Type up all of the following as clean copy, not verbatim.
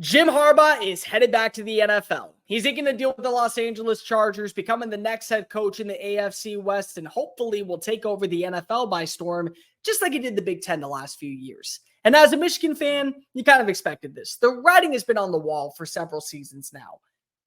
Jim Harbaugh is headed back to the NFL. He's inking a deal with the Los Angeles Chargers, becoming the next head coach in the AFC West, and hopefully will take over the NFL by storm, just like he did the Big Ten the last few years. And as a Michigan fan, you kind of expected this. The writing has been on the wall for several seasons now.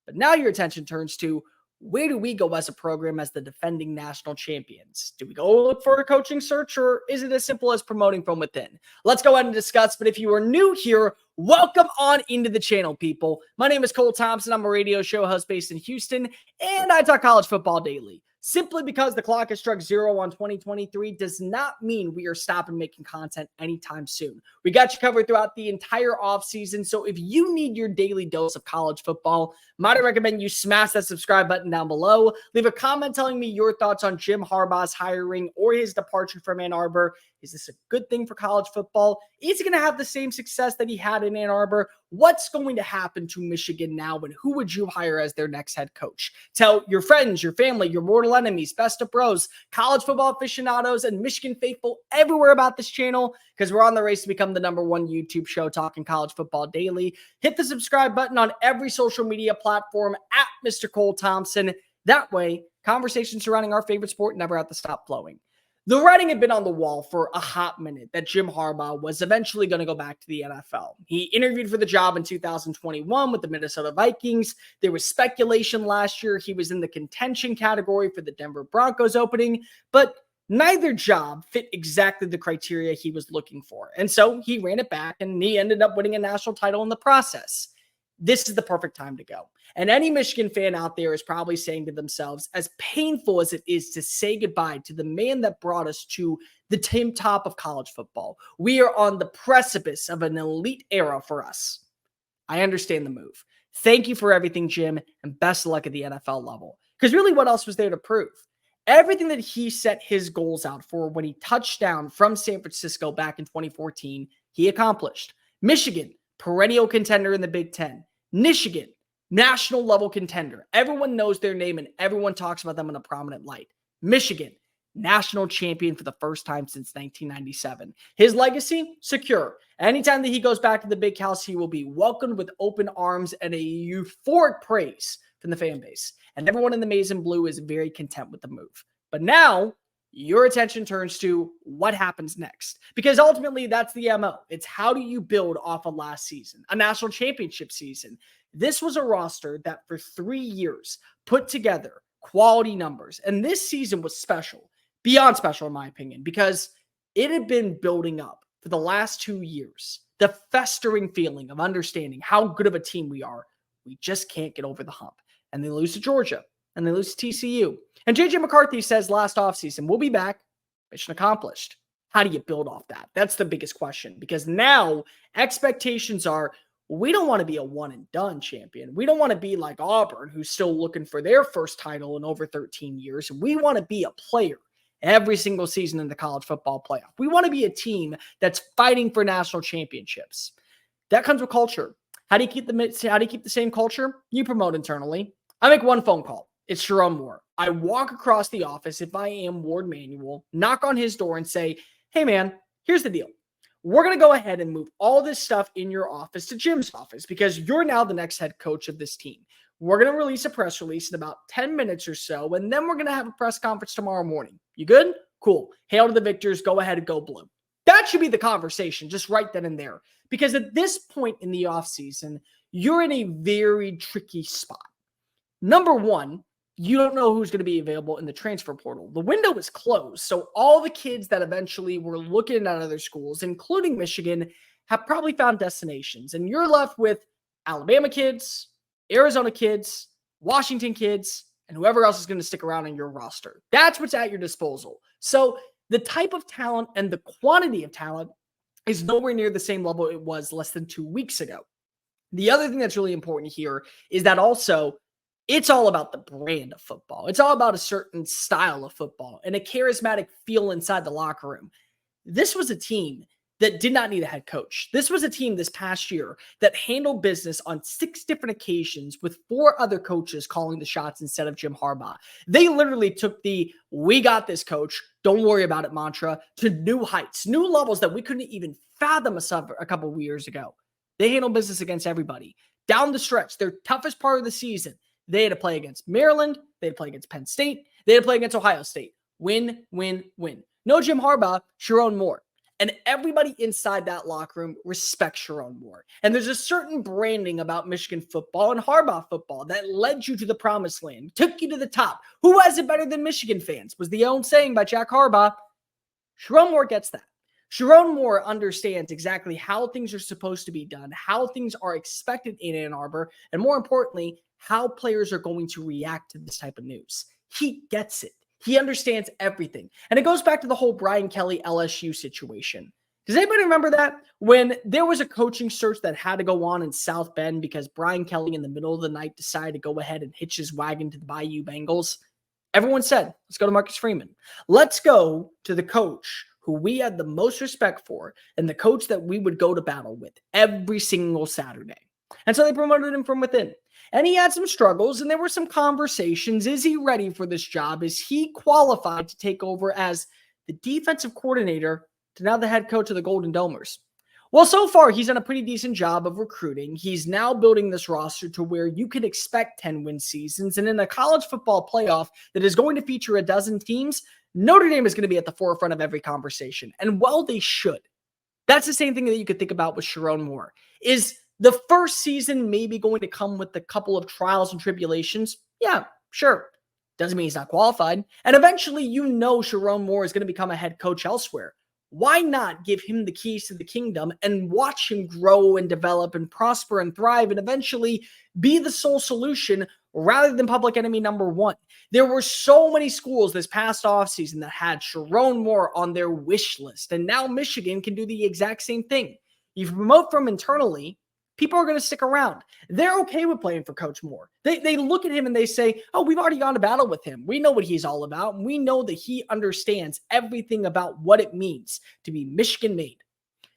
But now your attention turns to, where do we go as a program as the defending national champions? Do we go look for a coaching search, or is it as simple as promoting from within? Let's go ahead and discuss. But if you are new here, welcome on into the channel, people. My name is Cole Thompson. I'm a radio show host based in Houston, and I talk college football daily. Simply because the clock has struck zero on 2023 does not mean we are stopping making content anytime soon. We got you covered throughout the entire offseason, so if you need your daily dose of college football, might recommend you smash that subscribe button down below. Leave a comment telling me your thoughts on Jim Harbaugh's hiring or his departure from Ann Arbor. Is this a good thing for college football? Is he going to have the same success that he had in Ann Arbor? What's going to happen to Michigan now, and who would you hire as their next head coach? Tell your friends, your family, your mortal enemies, best of bros, college football aficionados, and Michigan faithful everywhere about this channel, because we're on the race to become the #1 YouTube show talking college football daily. Hit the subscribe button on every social media platform at Mr. Cole Thompson. That way, conversations surrounding our favorite sport never have to stop flowing. The writing had been on the wall for a hot minute that Jim Harbaugh was eventually going to go back to the NFL. He interviewed for the job in 2021 with the Minnesota Vikings. There was speculation last year he was in the contention category for the Denver Broncos opening, but neither job fit exactly the criteria he was looking for. And so he ran it back, and he ended up winning a national title in the process. This is the perfect time to go. And any Michigan fan out there is probably saying to themselves, as painful as it is to say goodbye to the man that brought us to the top of college football, we are on the precipice of an elite era for us. I understand the move. Thank you for everything, Jim, and best of luck at the NFL level. Because really, what else was there to prove? Everything that he set his goals out for when he touched down from San Francisco back in 2014, he accomplished. Michigan, perennial contender in the Big Ten. Michigan, national level contender. Everyone knows their name and everyone talks about them in a prominent light. Michigan, national champion for the first time since 1997. His legacy, secure. Anytime that he goes back to the big house, he will be welcomed with open arms and a euphoric praise from the fan base. And everyone in the maize and blue is very content with the move. But now, your attention turns to what happens next. Because ultimately, that's the MO. It's how do you build off of last season, a national championship season. This was a roster that for 3 years put together quality numbers. And this season was special, beyond special in my opinion, because it had been building up for the last 2 years. The festering feeling of understanding how good of a team we are. We just can't get over the hump. And they lose to Georgia. And they lose to TCU. And J.J. McCarthy says last offseason, we'll be back. Mission accomplished. How do you build off that? That's the biggest question. Because now expectations are, we don't want to be a one-and-done champion. We don't want to be like Auburn, who's still looking for their first title in over 13 years. We want to be a player every single season in the college football playoff. We want to be a team that's fighting for national championships. That comes with culture. How do you keep the same culture? You promote internally. I make one phone call. It's Sherrone Moore. I walk across the office, if I am Ward Manuel, knock on his door and say, hey man, here's the deal. We're going to go ahead and move all this stuff in your office to Jim's office because you're now the next head coach of this team. We're going to release a press release in about 10 minutes or so, and then we're going to have a press conference tomorrow morning. You good? Cool. Hail to the victors. Go ahead and go blue. That should be the conversation, just right then and there. Because at this point in the offseason, you're in a very tricky spot. Number one, you don't know who's going to be available in the transfer portal. The window is closed, so all the kids that eventually were looking at other schools, including Michigan, have probably found destinations. And you're left with Alabama kids, Arizona kids, Washington kids, and whoever else is going to stick around in your roster. That's what's at your disposal. So the type of talent and the quantity of talent is nowhere near the same level it was less than 2 weeks ago. The other thing that's really important here is that also it's all about the brand of football. It's all about a certain style of football and a charismatic feel inside the locker room. This was a team that did not need a head coach. This was a team this past year that handled business on 6 different occasions with 4 other coaches calling the shots instead of Jim Harbaugh. They literally took the "we got this, coach, don't worry about it" mantra to new heights, new levels that we couldn't even fathom a couple of years ago. They handle business against everybody. Down the stretch, their toughest part of the season, they had to play against Maryland. They had to play against Penn State. They had to play against Ohio State. Win, win, win. No Jim Harbaugh, Sherrone Moore. And everybody inside that locker room respects Sherrone Moore. And there's a certain branding about Michigan football and Harbaugh football that led you to the promised land, took you to the top. Who has it better than Michigan fans? Was the own saying by Jack Harbaugh. Sherrone Moore gets that. Sherrone Moore understands exactly how things are supposed to be done, how things are expected in Ann Arbor, and more importantly, how players are going to react to this type of news. He gets it. He understands everything. And it goes back to the whole Brian Kelly LSU situation. Does anybody remember that? When there was a coaching search that had to go on in South Bend because Brian Kelly in the middle of the night decided to go ahead and hitch his wagon to the Bayou Bengals, everyone said, let's go to Marcus Freeman. Let's go to the coach who we had the most respect for and the coach that we would go to battle with every single Saturday. And so they promoted him from within. And he had some struggles and there were some conversations. Is he ready for this job? Is he qualified to take over as the defensive coordinator to now the head coach of the Golden Domers? Well, so far, he's done a pretty decent job of recruiting. He's now building this roster to where you can expect 10-win seasons. And in a college football playoff that is going to feature a dozen teams, Notre Dame is going to be at the forefront of every conversation. And well, they should. That's the same thing that you could think about with Sherrone Moore. Is the first season maybe going to come with a couple of trials and tribulations? Yeah, sure. Doesn't mean he's not qualified. And eventually, Sherrone Moore is going to become a head coach elsewhere. Why not give him the keys to the kingdom and watch him grow and develop and prosper and thrive and eventually be the sole solution rather than public enemy number one? There were so many schools this past offseason that had Sherrone Moore on their wish list, and now Michigan can do the exact same thing. You promote from internally, people are going to stick around. They're okay with playing for Coach Moore. They look at him and they say, oh, we've already gone to battle with him. We know what he's all about. And we know that he understands everything about what it means to be Michigan made.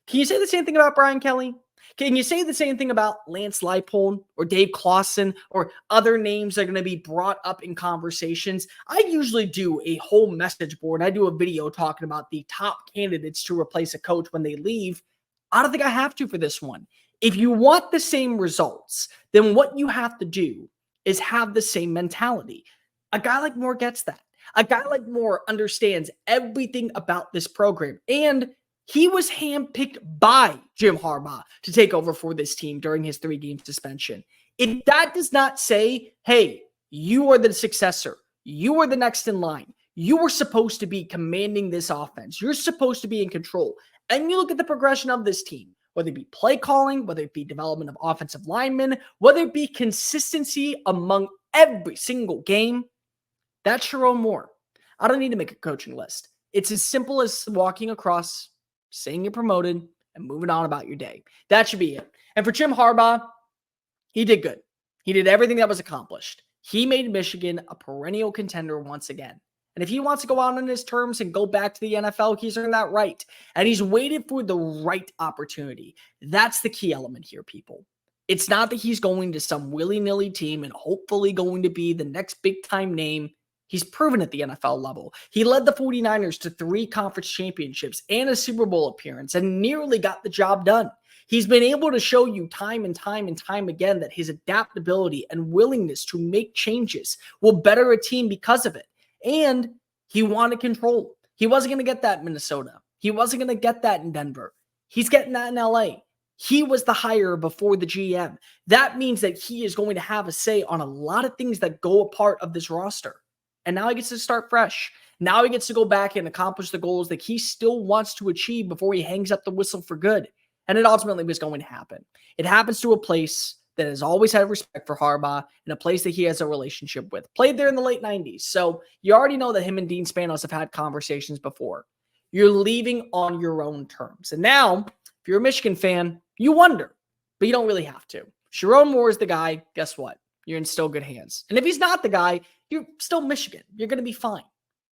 Can you say the same thing about Brian Kelly? Can you say the same thing about Lance Leipold or Dave Clawson or other names that are going to be brought up in conversations? I usually do a whole message board. I do a video talking about the top candidates to replace a coach when they leave. I don't think I have to for this one. If you want the same results, then what you have to do is have the same mentality. A guy like Moore gets that. A guy like Moore understands everything about this program. And he was handpicked by Jim Harbaugh to take over for this team during his 3-game suspension. If that does not say, hey, you are the successor, you are the next in line, you were supposed to be commanding this offense, you're supposed to be in control, and you look at the progression of this team, whether it be play calling, whether it be development of offensive linemen, whether it be consistency among every single game, that's Sherrone Moore. I don't need to make a coaching list. It's as simple as walking across, saying you're promoted, and moving on about your day. That should be it. And for Jim Harbaugh, he did good. He did everything that was accomplished. He made Michigan a perennial contender once again. And if he wants to go out on his terms and go back to the NFL, he's earned that right. And he's waited for the right opportunity. That's the key element here, people. It's not that he's going to some willy-nilly team and hopefully going to be the next big-time name. He's proven at the NFL level. He led the 49ers to 3 conference championships and a Super Bowl appearance and nearly got the job done. He's been able to show you time and time and time again that his adaptability and willingness to make changes will better a team because of it. And he wanted control. He wasn't going to get that in Minnesota. He wasn't going to get that in Denver. He's getting that in LA. He was the hire before the GM. That means that he is going to have a say on a lot of things that go a part of this roster. And now he gets to start fresh. Now he gets to go back and accomplish the goals that he still wants to achieve before he hangs up the whistle for good. And it ultimately was going to happen. It happens to a place that has always had respect for Harbaugh and a place that he has a relationship with. Played there in the late 90s. So you already know that him and Dean Spanos have had conversations before. You're leaving on your own terms. And now, if you're a Michigan fan, you wonder, but you don't really have to. Sherrone Moore is the guy. Guess what? You're in still good hands. And if he's not the guy, you're still Michigan. You're going to be fine.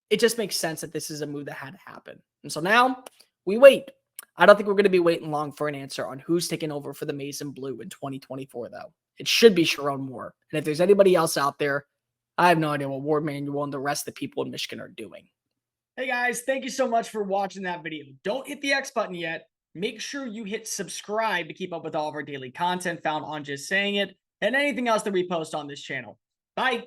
It just makes sense that this is a move that had to happen. And so now we wait. I don't think we're going to be waiting long for an answer on who's taking over for the Maize and Blue in 2024, though. It should be Sherrone Moore. And if there's anybody else out there, I have no idea what Ward Manuel and the rest of the people in Michigan are doing. Hey, guys, thank you so much for watching that video. Don't hit the X button yet. Make sure you hit subscribe to keep up with all of our daily content found on Just Saying It and anything else that we post on this channel. Bye.